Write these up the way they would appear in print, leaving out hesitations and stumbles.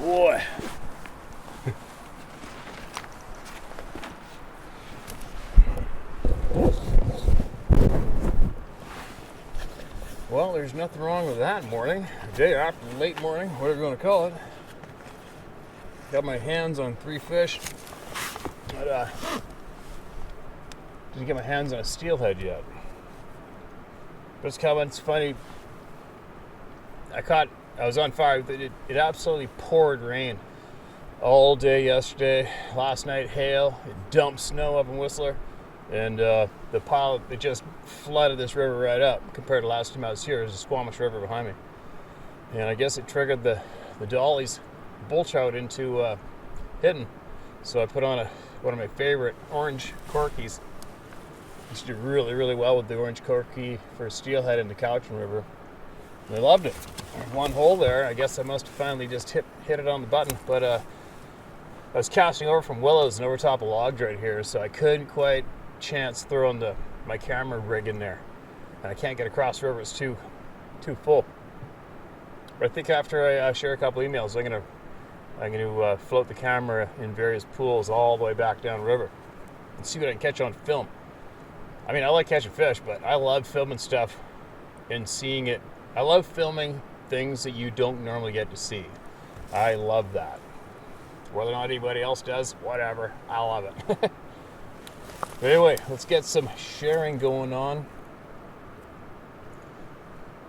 boy. Well, there's nothing wrong with that morning. Day after, late morning, whatever you want to call it. Got my hands on 3 fish. But didn't get my hands on a steelhead yet. But it's coming. It's funny. I was on fire. It absolutely poured rain all day yesterday. Last night, hail. It dumped snow up in Whistler. And the pile, it just flooded this river right up. Compared to last time I was here, there's a Squamish River behind me. And I guess it triggered the dollies bull trout into hitting. So I put on one of my favorite orange corkies. Used to do really, really well with the orange corky for steelhead in the Cowichan River. They loved it. One hole there. I guess I must have finally just hit it on the button. But I was casting over from Willows and over top of logs right here, so I couldn't quite chance throwing my camera rig in there. And I can't get across the river. It's too full. But I think after I share a couple emails, I'm gonna float the camera in various pools all the way back down the river and see what I can catch on film. I mean, I like catching fish, but I love filming stuff and seeing it. I love filming things that you don't normally get to see. I love that. Whether or not anybody else does, whatever. I love it. But anyway, let's get some sharing going on.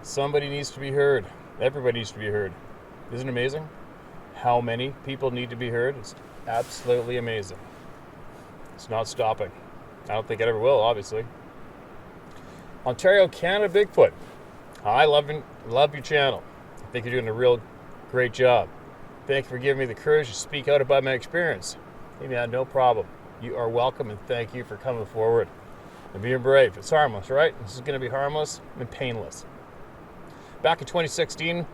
Somebody needs to be heard. Everybody needs to be heard. Isn't it amazing how many people need to be heard? It's absolutely amazing. It's not stopping. I don't think it ever will, obviously. Ontario, Canada, Bigfoot. I love your channel. I think you're doing a real great job. Thank you for giving me the courage to speak out about my experience. Hey man, no problem. You are welcome, and thank you for coming forward and being brave. It's harmless, right? This is going to be harmless and painless. Back in 2016,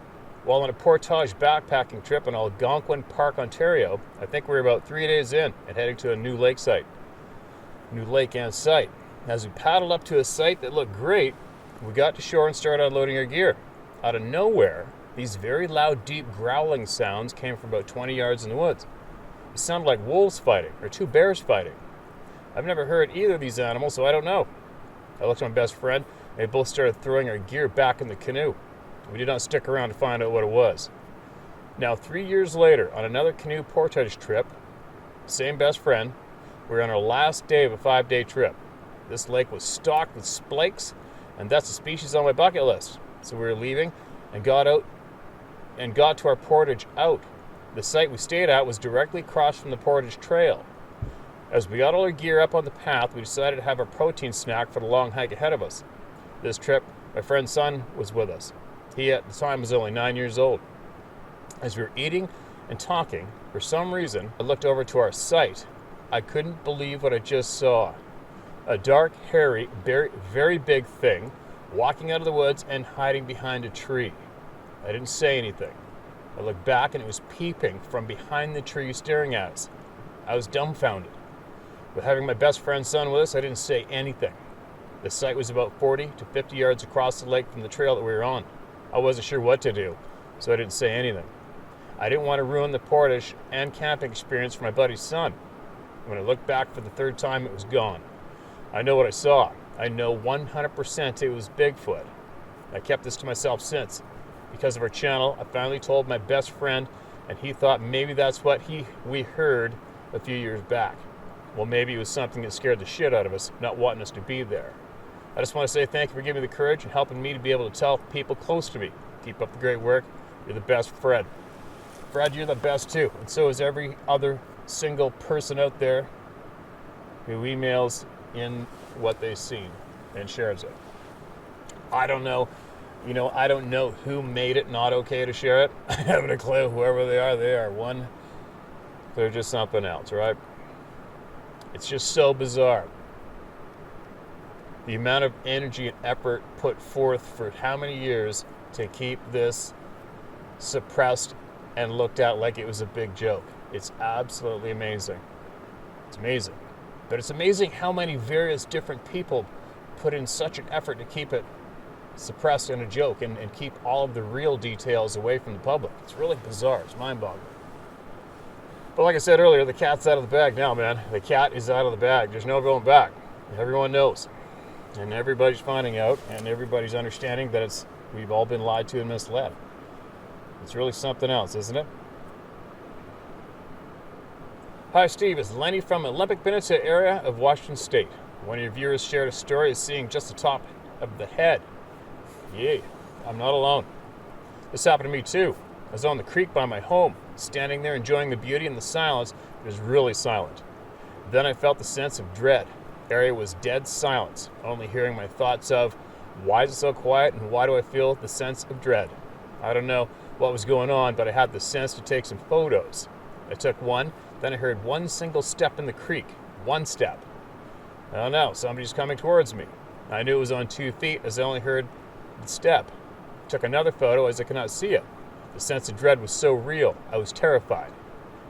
while on a portage backpacking trip in Algonquin Park, Ontario, I think we were about 3 days in and heading to a new lake and site. As we paddled up to a site that looked great, we got to shore and started unloading our gear. Out of nowhere, these very loud, deep growling sounds came from about 20 yards in the woods. It sounded like wolves fighting or 2 bears fighting. I've never heard either of these animals, so I don't know. I looked at my best friend, and we both started throwing our gear back in the canoe. We did not stick around to find out what it was. Now, 3 years later, on another canoe portage trip, same best friend, we're on our last day of a 5-day trip. This lake was stocked with splakes, and that's a species on my bucket list. So we were leaving and got to our portage out. The site we stayed at was directly across from the portage trail. As we got all our gear up on the path, we decided to have a protein snack for the long hike ahead of us. This trip, my friend's son was with us. He at the time was only 9 years old. As we were eating and talking, for some reason, I looked over to our site. I couldn't believe what I just saw. A dark, hairy, very, very big thing walking out of the woods and hiding behind a tree. I didn't say anything. I looked back and it was peeping from behind the tree, staring at us. I was dumbfounded. With having my best friend's son with us, I didn't say anything. The site was about 40 to 50 yards across the lake from the trail that we were on. I wasn't sure what to do, so I didn't say anything. I didn't want to ruin the portage and camping experience for my buddy's son. When I looked back for the 3rd time, it was gone. I know what I saw. I know 100% it was Bigfoot. I kept this to myself since. Because of our channel, I finally told my best friend, and he thought maybe that's what we heard a few years back. Well, maybe it was something that scared the shit out of us, not wanting us to be there. I just want to say thank you for giving me the courage and helping me to be able to tell people close to me. Keep up the great work. You're the best, Fred. Fred, you're the best too. And so is every other single person out there who emails in what they've seen and shares it. I don't know. I don't know who made it not okay to share it. I haven't a clue. Whoever they are one. They're just something else, right? It's just so bizarre. The amount of energy and effort put forth for how many years to keep this suppressed and looked at like it was a big joke. It's absolutely amazing. It's amazing. But it's amazing how many various different people put in such an effort to keep it suppressed in a joke and keep all of the real details away from the public. It's really bizarre. It's mind-boggling. But like I said earlier, the cat's out of the bag now, man. The cat is out of the bag. There's no going back. Everyone knows. And everybody's finding out, and everybody's understanding that we've all been lied to and misled. It's really something else, isn't it? Hi, Steve. It's Lenny from Olympic Peninsula area of Washington State. One of your viewers shared a story of seeing just the top of the head. Yay, I'm not alone. This happened to me too. I was on the creek by my home, standing there enjoying the beauty and the silence. It was really silent. Then I felt the sense of dread. The area was dead silence, only hearing my thoughts of, why is it so quiet and why do I feel the sense of dread? I don't know what was going on, but I had the sense to take some photos. I took one, then I heard one single step in the creek. One step. I don't know, somebody's coming towards me. I knew it was on 2 feet as I only heard the step. I took another photo as I could not see it. The sense of dread was so real, I was terrified.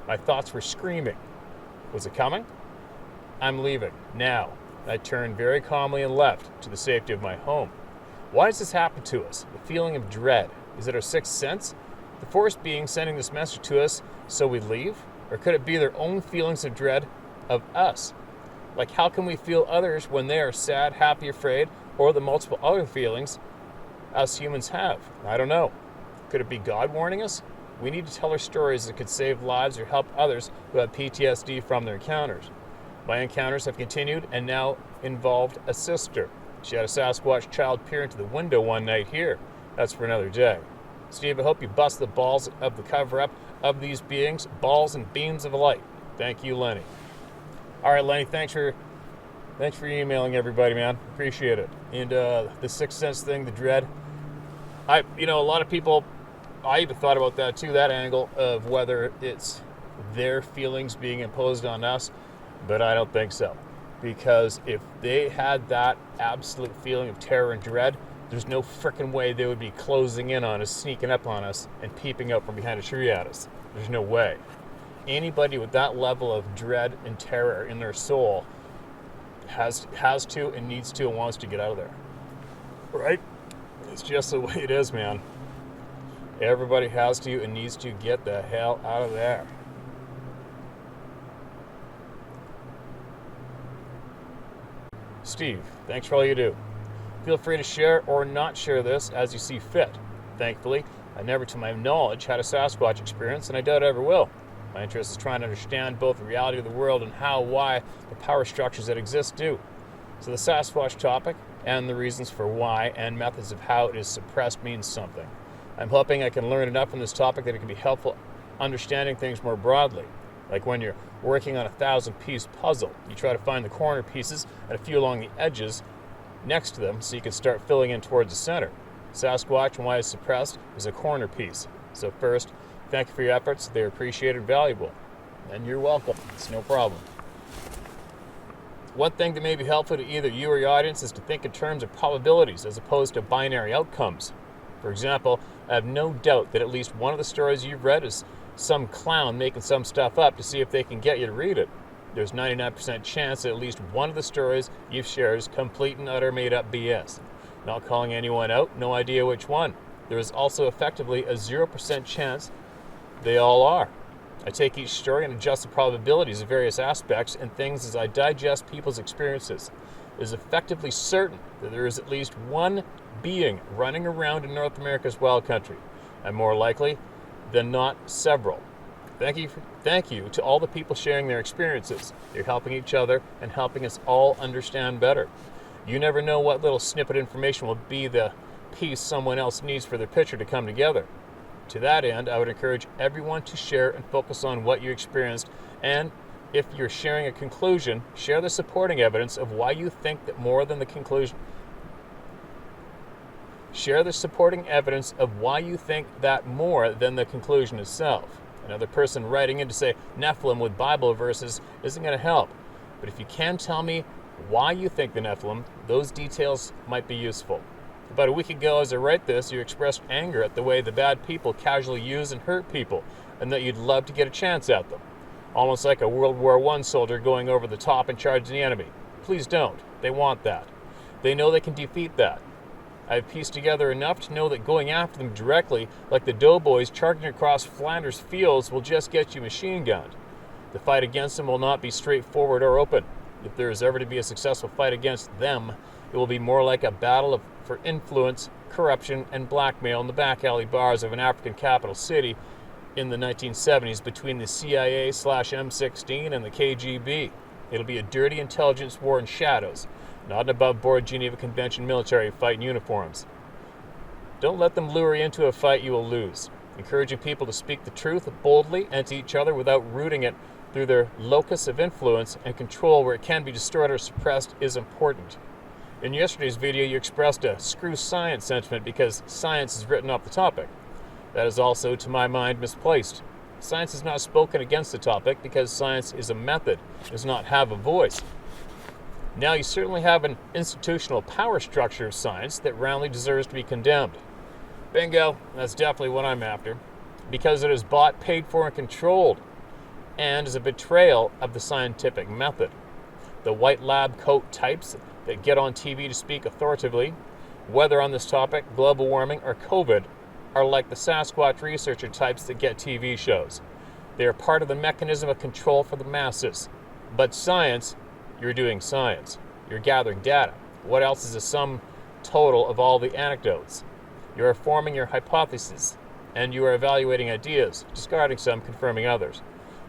My thoughts were screaming. Was it coming? I'm leaving, now. I turned very calmly and left to the safety of my home. Why does this happen to us? The feeling of dread. Is it our sixth sense? The force being sending this message to us so we leave? Or could it be their own feelings of dread of us? Like, how can we feel others when they are sad, happy, afraid, or the multiple other feelings us humans have? I don't know. Could it be God warning us? We need to tell our stories that could save lives or help others who have PTSD from their encounters. My encounters have continued and now involved a sister. She had a Sasquatch child peer into the window one night here. That's for another day. Steve, I hope you bust the balls of the cover-up of these beings, balls and beams of light. Thank you, Lenny. All right, Lenny, thanks for emailing everybody, man. Appreciate it. And the sixth sense thing, the dread. A lot of people, I even thought about that too, that angle of whether it's their feelings being imposed on us, but I don't think so. Because if they had that absolute feeling of terror and dread, there's no frickin' way they would be closing in on us, sneaking up on us, and peeping out from behind a tree at us. There's no way. Anybody with that level of dread and terror in their soul has to and needs to and wants to get out of there. Right? It's just the way it is, man. Everybody has to and needs to get the hell out of there. Steve, thanks for all you do. Feel free to share or not share this as you see fit. Thankfully, I never, to my knowledge, had a Sasquatch experience, and I doubt I ever will. My interest is trying to understand both the reality of the world and why the power structures that exist do. So the Sasquatch topic and the reasons for why and methods of how it is suppressed means something. I'm hoping I can learn enough from this topic that it can be helpful understanding things more broadly. Like when you're working on a 1,000-piece puzzle, you try to find the corner pieces and a few along the edges next to them so you can start filling in towards the center. Sasquatch and why it's suppressed is a corner piece. So first, thank you for your efforts. They're appreciated and valuable. And you're welcome. It's no problem. One thing that may be helpful to either you or your audience is to think in terms of probabilities as opposed to binary outcomes. For example, I have no doubt that at least one of the stories you've read is some clown making some stuff up to see if they can get you to read it. There's 99% chance that at least one of the stories you've shared is complete and utter made-up BS. Not calling anyone out, no idea which one. There is also effectively a 0% chance they all are. I take each story and adjust the probabilities of various aspects and things as I digest people's experiences. It is effectively certain that there is at least one being running around in North America's wild country, and more likely than not, several. Thank you to all the people sharing their experiences. They're helping each other and helping us all understand better. You never know what little snippet of information will be the piece someone else needs for their picture to come together. To that end, I would encourage everyone to share and focus on what you experienced, and if you're sharing a conclusion, share the supporting evidence of why you think that more than the conclusion. Share the supporting evidence of why you think that more than the conclusion itself. Another person writing in to say Nephilim with Bible verses isn't going to help. But if you can tell me why you think the Nephilim, those details might be useful. About a week ago, as I write this, you expressed anger at the way the bad people casually use and hurt people, and that you'd love to get a chance at them. Almost like a World War I soldier going over the top and charging the enemy. Please don't. They want that. They know they can defeat that. I've pieced together enough to know that going after them directly, like the doughboys charging across Flanders fields, will just get you machine gunned. The fight against them will not be straightforward or open. If there is ever to be a successful fight against them, it will be more like a battle for influence, corruption, and blackmail in the back alley bars of an African capital city in the 1970s between the CIA/M16 and the KGB. It'll be a dirty intelligence war in shadows, not an above-board Geneva Convention military fight in uniforms. Don't let them lure you into a fight you will lose. Encouraging people to speak the truth boldly and to each other without rooting it through their locus of influence and control where it can be distorted or suppressed is important. In yesterday's video, you expressed a screw science sentiment because science is written off the topic. That is also, to my mind, misplaced. Science has not spoken against the topic because science is a method, does not have a voice. Now you certainly have an institutional power structure of science that roundly deserves to be condemned. Bingo, that's definitely what I'm after. Because it is bought, paid for, and controlled, and is a betrayal of the scientific method. The white lab coat types that get on TV to speak authoritatively, whether on this topic, global warming, or COVID, are like the Sasquatch researcher types that get TV shows. They are part of the mechanism of control for the masses. But science, you're doing science. You're gathering data. What else is a sum total of all the anecdotes? You are forming your hypotheses, and you are evaluating ideas, discarding some, confirming others.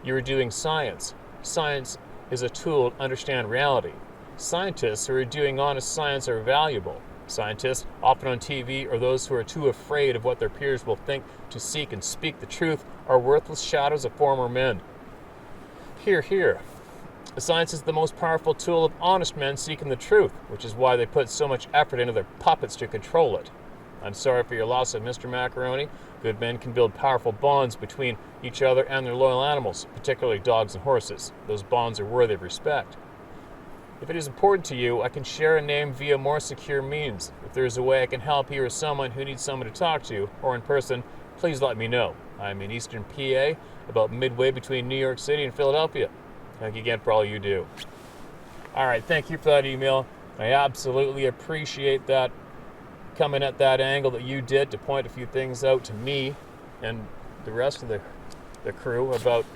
You are doing science. Science is a tool to understand reality. Scientists who are doing honest science are valuable. Scientists, often on TV, or those who are too afraid of what their peers will think to seek and speak the truth, are worthless shadows of former men. Hear, hear. Science is the most powerful tool of honest men seeking the truth, which is why they put so much effort into their puppets to control it. I'm sorry for your loss of Mr. Macaroni. Good men can build powerful bonds between each other and their loyal animals, particularly dogs and horses. Those bonds are worthy of respect. If it is important to you, I can share a name via more secure means. If there is a way I can help you or someone who needs someone to talk to, or in person, please let me know. I'm in Eastern PA, about midway between New York City and Philadelphia. Thank you again for all you do. All right, thank you for that email. I absolutely appreciate that, coming at that angle that you did to point a few things out to me and the rest of the crew about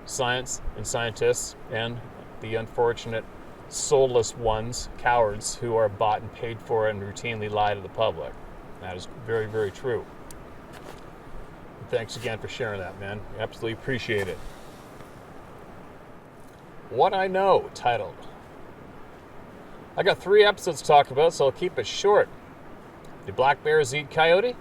science and scientists and the unfortunate soulless ones, cowards, who are bought and paid for and routinely lie to the public. That is very, very true. And thanks again for sharing that, man. I absolutely appreciate it. What I Know, titled. I got 3 episodes to talk about, so I'll keep it short. Do black bears eat coyote?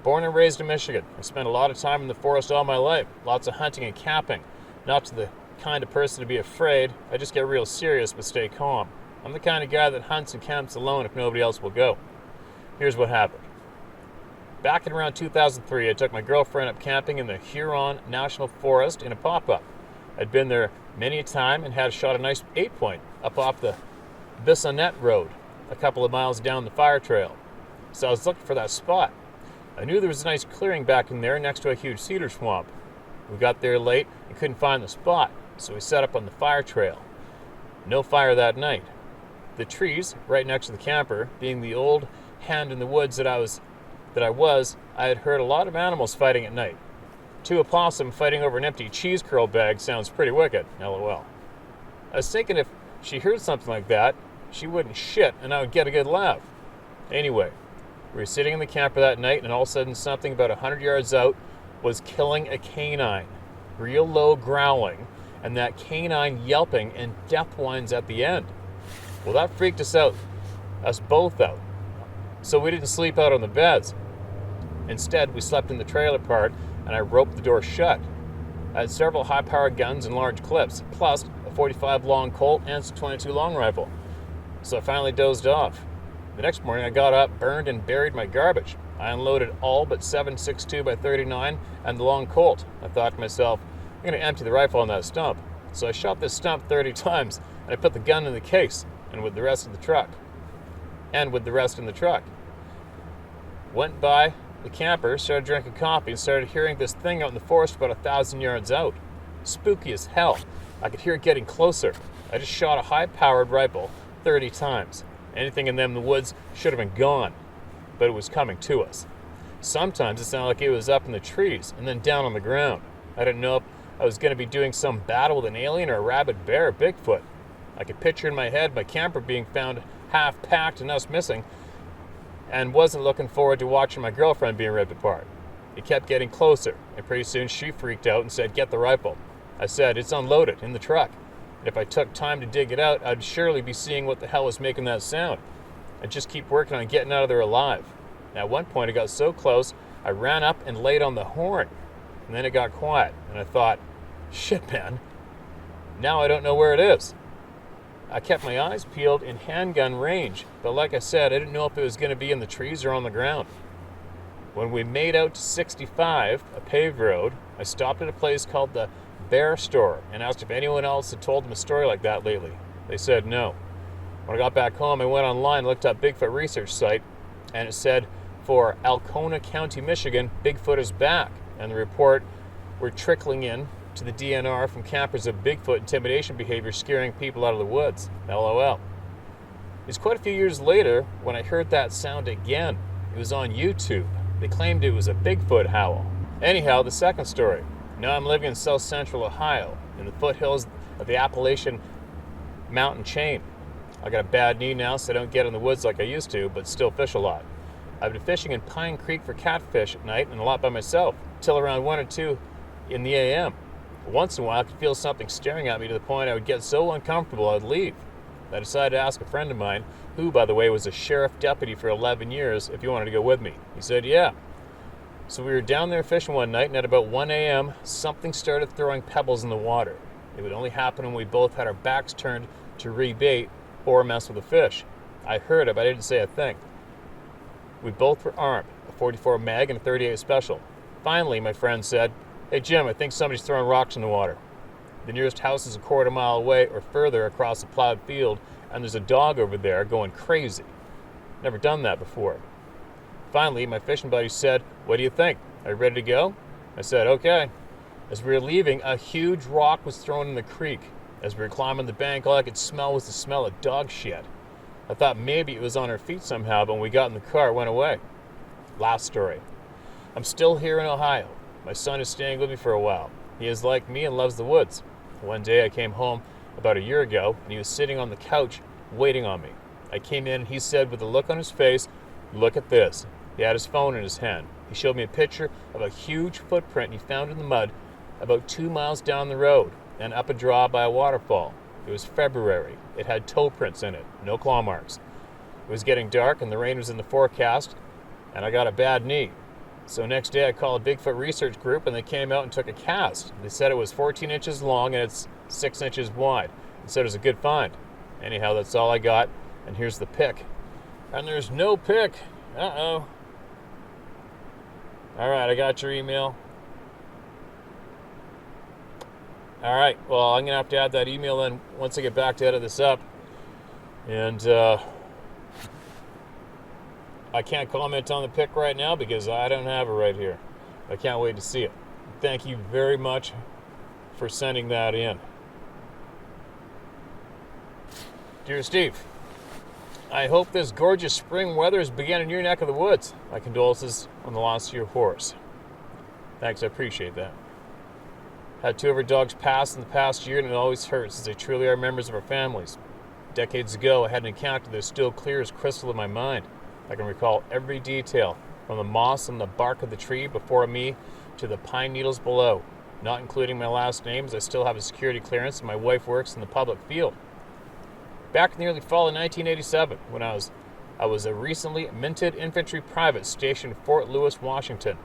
Born and raised in Michigan. I spent a lot of time in the forest all my life. Lots of hunting and camping. Not to the kind of person to be afraid. I just get real serious but stay calm. I'm the kind of guy that hunts and camps alone if nobody else will go. Here's what happened. Back in around 2003, I took my girlfriend up camping in the Huron National Forest in a pop-up. I'd been there many a time and had shot a nice 8-point up off the Bissonnette Road, a couple of miles down the fire trail. So I was looking for that spot. I knew there was a nice clearing back in there next to a huge cedar swamp. We got there late and couldn't find the spot, so we set up on the fire trail. No fire that night. The trees right next to the camper, being the old hand in the woods that I had heard a lot of animals fighting at night. 2 opossum fighting over an empty cheese curl bag sounds pretty wicked, lol. I was thinking if she heard something like that, she wouldn't shit and I would get a good laugh. Anyway, we were sitting in the camper that night and all of a sudden something about 100 yards out was killing a canine. Real low growling, and that canine yelping and death whines at the end. Well, that freaked us both out. So we didn't sleep out on the beds. Instead, we slept in the trailer part, and I roped the door shut. I had several high-powered guns and large clips, plus a .45 long Colt and a .22 long rifle. So I finally dozed off. The next morning, I got up, burned, and buried my garbage. I unloaded all but 7.62 by 39 and the long Colt. I thought to myself, I'm going to empty the rifle on that stump. So I shot this stump 30 times, and I put the gun in the case, and with the rest in the truck. Went by the camper, started drinking coffee, and started hearing this thing out in the forest about 1,000 yards out. Spooky as hell. I could hear it getting closer. I just shot a high-powered rifle 30 times. Anything in them in the woods should have been gone, but it was coming to us. Sometimes it sounded like it was up in the trees and then down on the ground. I didn't know if I was going to be doing some battle with an alien or a rabid bear or Bigfoot. I could picture in my head my camper being found half packed and us missing, and wasn't looking forward to watching my girlfriend being ripped apart. It kept getting closer, and pretty soon she freaked out and said, "Get the rifle." I said, "It's unloaded in the truck. And if I took time to dig it out, I'd surely be seeing what the hell was making that sound. I'd just keep working on getting out of there alive." And at one point, it got so close, I ran up and laid on the horn. And then it got quiet, and I thought, shit, man, now I don't know where it is. I kept my eyes peeled in handgun range, but like I said, I didn't know if it was going to be in the trees or on the ground. When we made out to 65, a paved road, I stopped at a place called the Bear Store and asked if anyone else had told them a story like that lately. They said no. When I got back home, I went online and looked up Bigfoot research site, and it said, for Alcona County, Michigan, Bigfoot is back, and the report were trickling in to the DNR from campers of Bigfoot intimidation behavior scaring people out of the woods. LOL. It was quite a few years later when I heard that sound again. It was on YouTube. They claimed it was a Bigfoot howl. Anyhow, the second story. Now I'm living in south central Ohio, in the foothills of the Appalachian mountain chain. I got a bad knee now, so I don't get in the woods like I used to, but still fish a lot. I've been fishing in Pine Creek for catfish at night and a lot by myself, till around 1 or 2 in the a.m. Once in a while, I could feel something staring at me to the point I would get so uncomfortable I'd leave. I decided to ask a friend of mine, who, by the way, was a sheriff deputy for 11 years, if he wanted to go with me. He said, yeah. So we were down there fishing one night, and at about 1 a.m., something started throwing pebbles in the water. It would only happen when we both had our backs turned to rebait or mess with a fish. I heard it, but I didn't say a thing. We both were armed, a 44 mag and a 38 special. Finally, my friend said, "Hey Jim, I think somebody's throwing rocks in the water. The nearest house is a quarter mile away or further across a plowed field, and there's a dog over there going crazy. Never done that before." Finally, my fishing buddy said, "What do you think? Are you ready to go?" I said, "Okay." As we were leaving, a huge rock was thrown in the creek. As we were climbing the bank, all I could smell was the smell of dog shit. I thought maybe it was on our feet somehow, but when we got in the car, it went away. Last story. I'm still here in Ohio. My son is staying with me for a while. He is like me and loves the woods. One day I came home about a year ago, and he was sitting on the couch waiting on me. I came in, and he said with a look on his face, "Look at this." He had his phone in his hand. He showed me a picture of a huge footprint he found in the mud about 2 miles down the road and up a draw by a waterfall. It was February. It had toe prints in it, no claw marks. It was getting dark and the rain was in the forecast, and I got a bad knee. So next day I called a Bigfoot research group, and they came out and took a cast. They said it was 14 inches long and it's 6 inches wide. They said it was a good find. Anyhow, that's all I got, and here's the pic. And there's no pic. Uh-oh. All right, I got your email. All right, well, I'm going to have to add that email in once I get back to edit this up. And I can't comment on the pic right now because I don't have it right here. I can't wait to see it. Thank you very much for sending that in. Dear Steve, I hope this gorgeous spring weather is beginning in your neck of the woods. My condolences on the loss of your horse. Thanks, I appreciate that. Had 2 of our dogs pass in the past year, and it always hurts as they truly are members of our families. Decades ago, I had an encounter that is still clear as crystal in my mind. I can recall every detail, from the moss and the bark of the tree before me to the pine needles below, not including my last name, as I still have a security clearance and my wife works in the public field. Back in the early fall of 1987, when I was a recently minted infantry private stationed at Fort Lewis, Washington.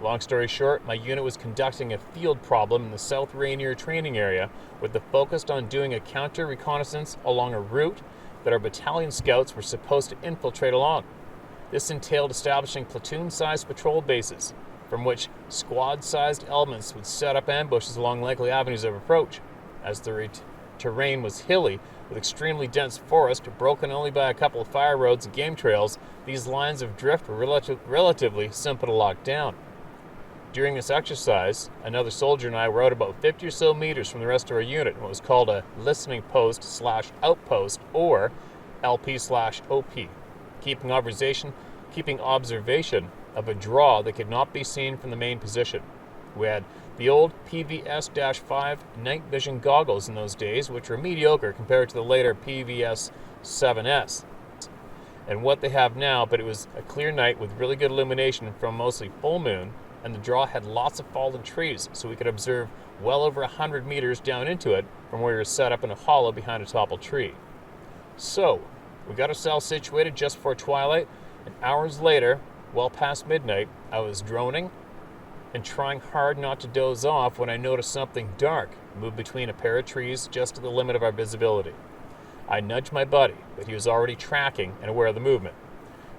Long story short, my unit was conducting a field problem in the South Rainier training area with the focus on doing a counter-reconnaissance along a route that our battalion scouts were supposed to infiltrate along. This entailed establishing platoon-sized patrol bases, from which squad-sized elements would set up ambushes along likely avenues of approach. As the terrain was hilly, with extremely dense forest, broken only by a couple of fire roads and game trails, these lines of drift were relatively simple to lock down. During this exercise, another soldier and I were out about 50 or so meters from the rest of our unit in what was called a listening post/outpost, or LP/OP, keeping observation of a draw that could not be seen from the main position. We had The old PVS-5 night vision goggles in those days, which were mediocre compared to the later PVS-7S and what they have now, but it was a clear night with really good illumination from mostly full moon, and the draw had lots of fallen trees, so we could observe well over 100 meters down into it from where we were set up in a hollow behind a toppled tree. So, we got ourselves situated just before twilight, and hours later, well past midnight, I was droning and trying hard not to doze off when I noticed something dark move between a pair of trees just to the limit of our visibility. I nudged my buddy, but he was already tracking and aware of the movement.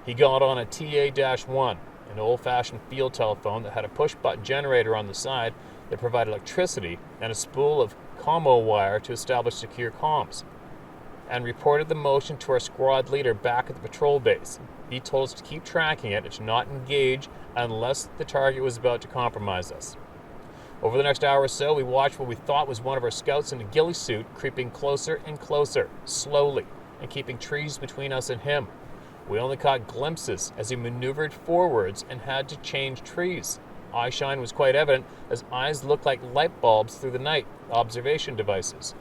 He got on a TA-1, an old-fashioned field telephone that had a push-button generator on the side that provided electricity and a spool of commo wire to establish secure comms, and reported the motion to our squad leader back at the patrol base. He told us to keep tracking it and to not engage unless the target was about to compromise us. Over the next hour or so, we watched what we thought was one of our scouts in a ghillie suit creeping closer and closer, slowly, and keeping trees between us and him. We only caught glimpses as he maneuvered forwards and had to change trees. Eye shine was quite evident, as eyes looked like light bulbs through the night observation devices.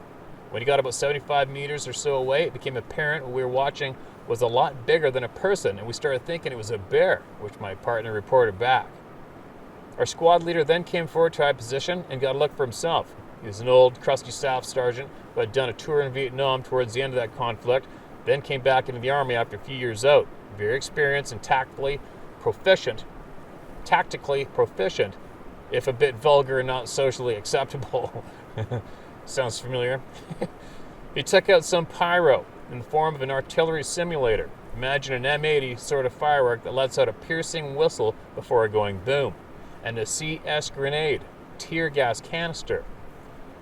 When he got about 75 meters or so away, it became apparent what we were watching was a lot bigger than a person, and we started thinking it was a bear, which my partner reported back. Our squad leader then came forward to our position and got a look for himself. He was an old, crusty staff sergeant who had done a tour in Vietnam towards the end of that conflict, then came back into the Army after a few years out. Very experienced and tactically proficient, if a bit vulgar and not socially acceptable. Sounds familiar. He took out some pyro in the form of an artillery simulator. Imagine an M80 sort of firework that lets out a piercing whistle before going boom, and a CS grenade, tear gas canister.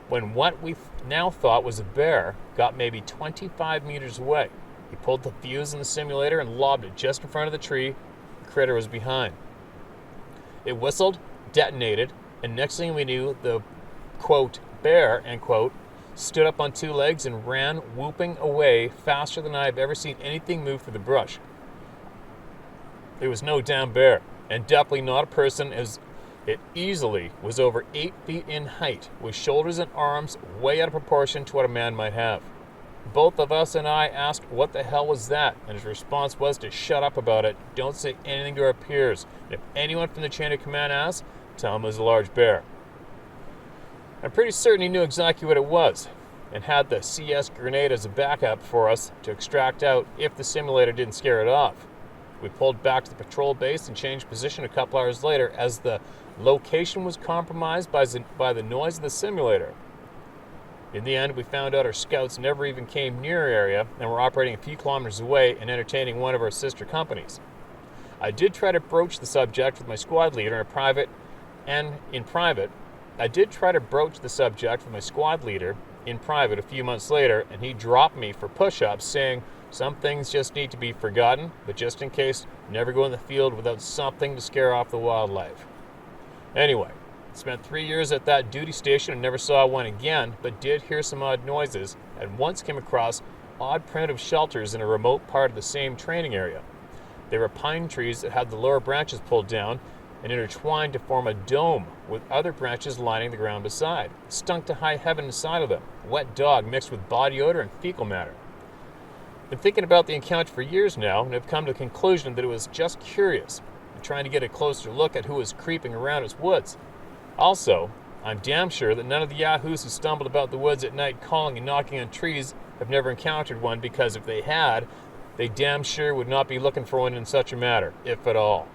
When what we now thought was a bear got maybe 25 meters away, he pulled the fuse in the simulator and lobbed it just in front of the tree the critter was behind. It whistled, detonated, and next thing we knew, the, quote, bear, end quote, stood up on two legs and ran whooping away faster than I have ever seen anything move through the brush. It was no damn bear, and definitely not a person, as it easily was over 8 feet in height, with shoulders and arms way out of proportion to what a man might have. Both of us and I asked what the hell was that, and his response was to shut up about it, don't say anything to our peers, and if anyone from the chain of command asks, tell him it was a large bear. I'm pretty certain he knew exactly what it was, and had the CS grenade as a backup for us to extract out if the simulator didn't scare it off. We pulled back to the patrol base and changed position a couple hours later as the location was compromised by the noise of the simulator. In the end, we found out our scouts never even came near our area and were operating a few kilometers away and entertaining one of our sister companies. I did try to broach the subject with my squad leader in private a few months later, and he dropped me for push-ups, saying some things just need to be forgotten, but just in case, never go in the field without something to scare off the wildlife. Anyway, spent 3 years at that duty station and never saw one again, but did hear some odd noises, and once came across odd primitive shelters in a remote part of the same training area. They were pine trees that had the lower branches pulled down and intertwined to form a dome with other branches lining the ground beside. It stunk to high heaven inside of them, wet dog mixed with body odor and fecal matter. Been thinking about the encounter for years now and have come to the conclusion that it was just curious and trying to get a closer look at who was creeping around its woods. Also, I'm damn sure that none of the yahoos who stumbled about the woods at night calling and knocking on trees have never encountered one, because if they had, they damn sure would not be looking for one in such a matter, if at all.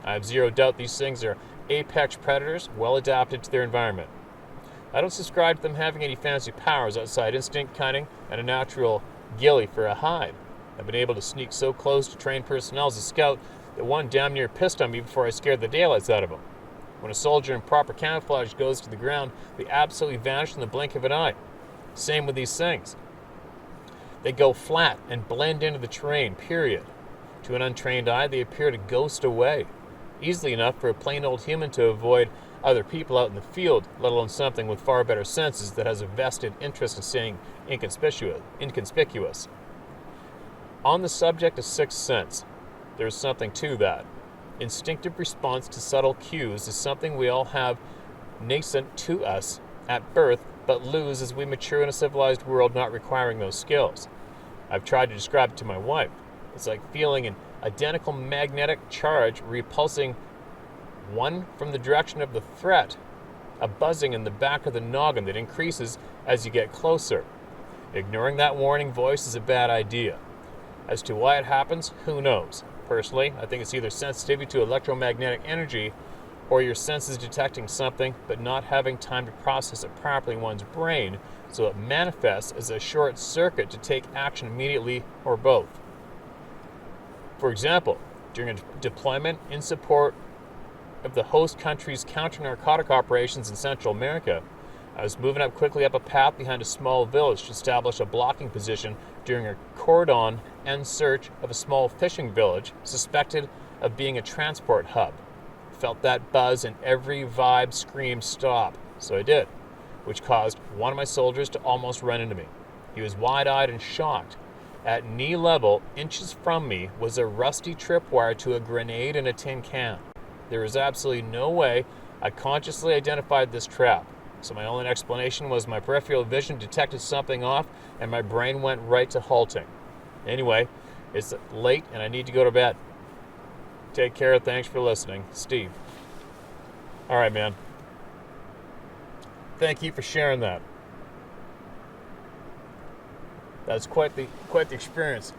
I have zero doubt these things are apex predators, well adapted to their environment. I don't subscribe to them having any fancy powers outside instinct cunning and a natural ghillie for a hide. I've been able to sneak so close to trained personnel as a scout that one damn near pissed on me before I scared the daylights out of him. When a soldier in proper camouflage goes to the ground, they absolutely vanish in the blink of an eye. Same with these things. They go flat and blend into the terrain, period. To an untrained eye, they appear to ghost away, easily enough for a plain old human to avoid other people out in the field, let alone something with far better senses that has a vested interest in staying inconspicuous. On the subject of sixth sense, there is something to that. Instinctive response to subtle cues is something we all have nascent to us at birth, but lose as we mature in a civilized world not requiring those skills. I've tried to describe it to my wife. It's like feeling an identical magnetic charge repulsing one from the direction of the threat, a buzzing in the back of the noggin that increases as you get closer. Ignoring that warning voice is a bad idea. As to why it happens, who knows? Personally, I think it's either sensitivity to electromagnetic energy or your senses detecting something but not having time to process it properly in one's brain, so it manifests as a short circuit to take action immediately, or both. For example, during a deployment in support of the host country's counter-narcotic operations in Central America, I was moving up quickly up a path behind a small village to establish a blocking position during a cordon and search of a small fishing village suspected of being a transport hub. Felt that buzz and every vibe screamed stop, so I did, which caused one of my soldiers to almost run into me. He was wide-eyed and shocked. At knee level, inches from me, was a rusty tripwire to a grenade in a tin can. There was absolutely no way I consciously identified this trap, so my only explanation was my peripheral vision detected something off and my brain went right to halting. Anyway, it's late and I need to go to bed. Take care. Thanks for listening. Steve. All right, man. Thank you for sharing that. That's quite the experience.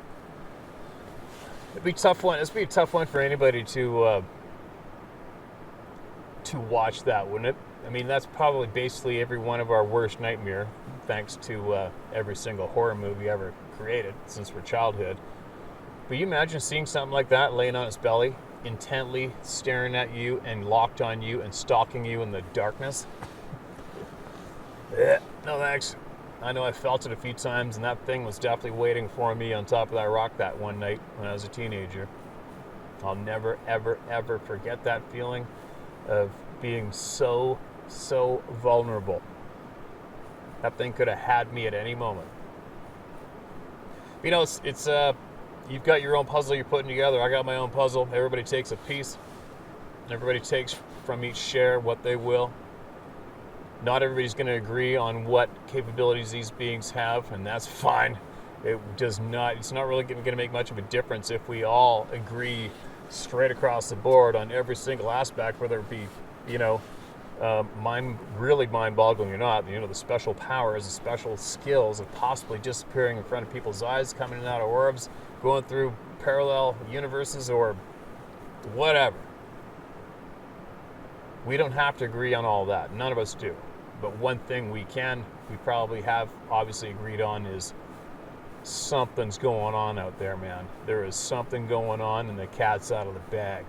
It'd be a tough one. It'd be a tough one for anybody to watch that, wouldn't it? I mean, that's probably basically every one of our worst nightmare, thanks to every single horror movie ever created since our childhood. But you imagine seeing something like that laying on its belly, intently staring at you and locked on you and stalking you in the darkness? No thanks. I know I felt it a few times, and that thing was definitely waiting for me on top of that rock that one night when I was a teenager. I'll never, ever, ever forget that feeling of being so vulnerable. That thing could have had me at any moment. You know, it's you've got your own puzzle you're putting together. I got my own puzzle. Everybody takes a piece. Everybody takes from each share what they will. Not everybody's going to agree on what capabilities these beings have, and that's fine. It's not really going to make much of a difference if we all agree straight across the board on every single aspect, whether it be, really mind-boggling or not. The special powers, the special skills of possibly disappearing in front of people's eyes, coming in and out of orbs, going through parallel universes, or whatever. We don't have to agree on all that. None of us do. But one thing we probably have obviously agreed on is something's going on out there, man. There is something going on and the cat's out of the bag.